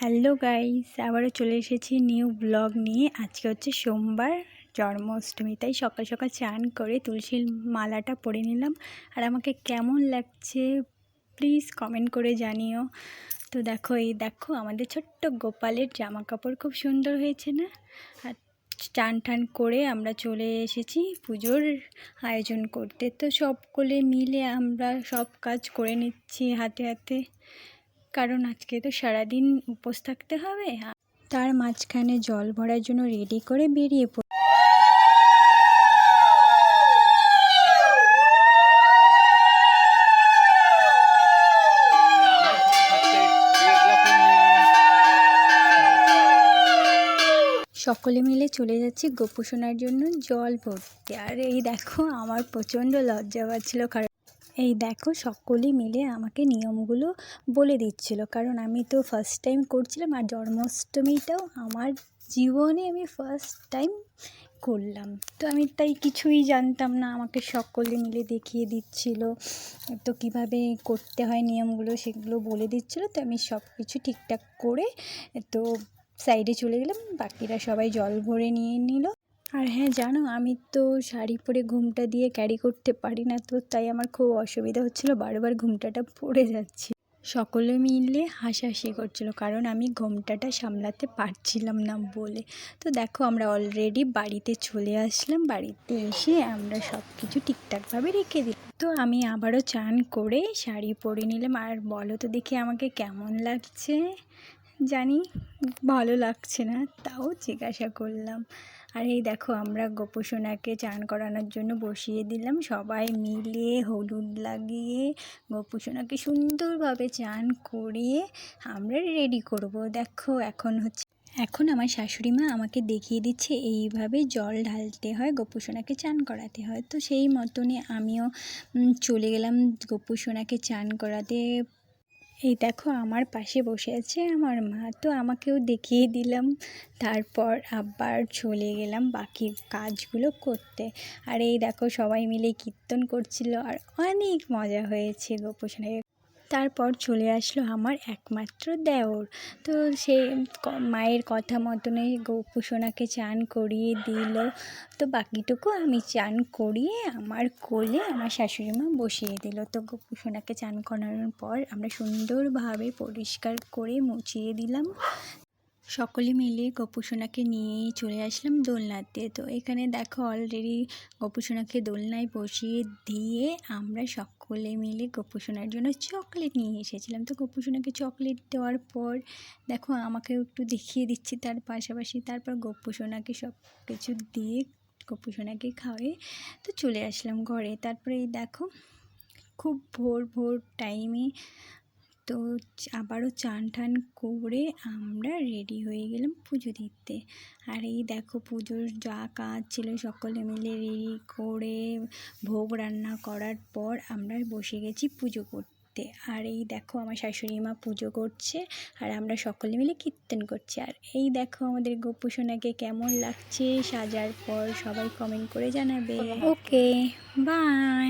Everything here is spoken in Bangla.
হ্যালো গাইস, আবারও চলে এসেছি নিউ ব্লগ নিয়ে। আজকে হচ্ছে সোমবার, জন্মাষ্টমী। তাই সকাল সকাল চান করে তুলসীর মালাটা পরে নিলাম। আর আমাকে কেমন লাগছে প্লিজ কমেন্ট করে জানিও। তো দেখো, এই দেখো আমাদের ছোট্ট গোপালের জামা কাপড় খুব সুন্দর হয়েছে না? আর চান টান করে আমরা চলে এসেছি পুজোর আয়োজন করতে। তো সকলে মিলে আমরা সব কাজ করে নিচ্ছি হাতে হাতে, কারণ আজকে তো সারাদিন উপোস থাকতে হবে। তার মাঝখানে জল ভরার জন্য রেডি করে বেরিয়ে পড়ি। সকলে মিলে চলে যাচ্ছি গোপু সোনার জন্য জল ভরতে। আর এই দেখো, আমার প্রচণ্ড লজ্জা পাচ্ছিল, কারণ এই দেখো সকলে মিলে আমাকে নিয়মগুলো বলে দিচ্ছিল, কারণ আমি তো ফার্স্ট টাইম করছিলাম। আর জন্মাষ্টমীটাও আমার জীবনে আমি ফার্স্ট টাইম করলাম। তো আমি তাই কিছুই জানতাম না, আমাকে সকলে মিলে দেখিয়ে দিচ্ছিল। তো কিভাবে করতে হয় নিয়মগুলো সেগুলো বলে দিচ্ছিল। তো আমি সব কিছু ঠিকঠাক করে তো সাইডে চলে গেলাম, বাকিরা সবাই জল ভরে নিয়ে নিল। আর হ্যাঁ জানো, আমি তো শাড়ি পরে ঘুমটা দিয়ে ক্যারি করতে পারি না, তো তাই আমার খুব অসুবিধা হচ্ছিলো, বারবার ঘুমটাটা পড়ে যাচ্ছি। সকলে মিলে হাসাহাসি করছিল, কারণ আমি ঘোমটাটা সামলাতে পারছিলাম না বলে। তো দেখো, আমরা অলরেডি বাড়িতে চলে আসলাম। বাড়িতে এসে আমরা সব কিছু ঠিকঠাকভাবে রেখে দিই। তো আমি আবারও চান করে শাড়ি পরে নিলাম। আর বলো তো দেখি আমাকে কেমন লাগছে? জানি ভালো লাগছে না, তাও জিজ্ঞাসা করলাম। আর এই দেখো, আমরা গোপু সোনাকে চান করানোর জন্য বসিয়ে দিলাম। সবাই মিলে হলুদ লাগিয়ে গোপু সোনাকে সুন্দরভাবে চান করিয়ে আমরা রেডি করব। দেখো, এখন আমার শাশুড়ি মা আমাকে দেখিয়ে দিচ্ছে এইভাবে জল ঢালতে হয়, গোপু সোনাকে চান করাতে হয়। তো সেই মতনই আমিও চলে গেলাম গোপু সোনাকে চান করাতে। এই দেখো, আমার পাশে বসে আছে আমার মা, তো আমাকেও দেখিয়ে দিলাম। তারপর আবার চলে গেলাম বাকি কাজগুলো করতে। আর এই দেখো, সবাই মিলে কীর্তন করছিল আর অনেক মজা হয়েছে গোপু সোনাকে। তারপর চলে আসলো আমার একমাত্র দেওর। তো সে মায়ের কথা মতনই গোপু সোনাকে চান করিয়ে দিল। তো বাকিটুকু আমি চান করিয়ে আমার কোলে আমার শাশুড়ি মা বসিয়ে দিল। তো গোপু সোনাকে চান করানোর পর আমরা সুন্দরভাবে পরিষ্কার করে মুছিয়ে দিলাম। সকলে মিলে গোপু সোনাকে নিয়ে চলে আসলাম দোলনাতে। তো এখানে দেখো, অলরেডি গোপু সোনাকে দোলনায় বসিয়ে দিয়ে আমরা সকলে মিলে গোপু সোনার জন্য চকলেট নিয়ে এসেছিলাম। তো গোপু সোনাকে চকলেট দেওয়ার পর দেখো, আমাকেও একটু দেখিয়ে দিচ্ছি তার পাশাপাশি। তারপর গোপু সোনাকে সব কিছু দিয়ে গোপু সোনাকে খাওয়াই তো চলে আসলাম ঘরে। তারপরে এই দেখো, খুব ভোর ভোর টাইমে তো আবারও চান টান করে আমরা রেডি হয়ে গেলাম পুজো দিতে। আর এই দেখো, পুজোর যা কাজ ছিল সকলে মিলে রেডি করে ভোগ রান্না করার পর আমরা বসে গেছি পুজো করতে। আর এই দেখো, আমার শাশুড়ি মা পুজো করছে আর আমরা সকলে মিলে কীর্তন করছি। আর এই দেখো, আমাদের গোপু সোনাকে কেমন লাগছে সাজার পর সবাই কমেন্ট করে জানাবে। ওকে, বাই।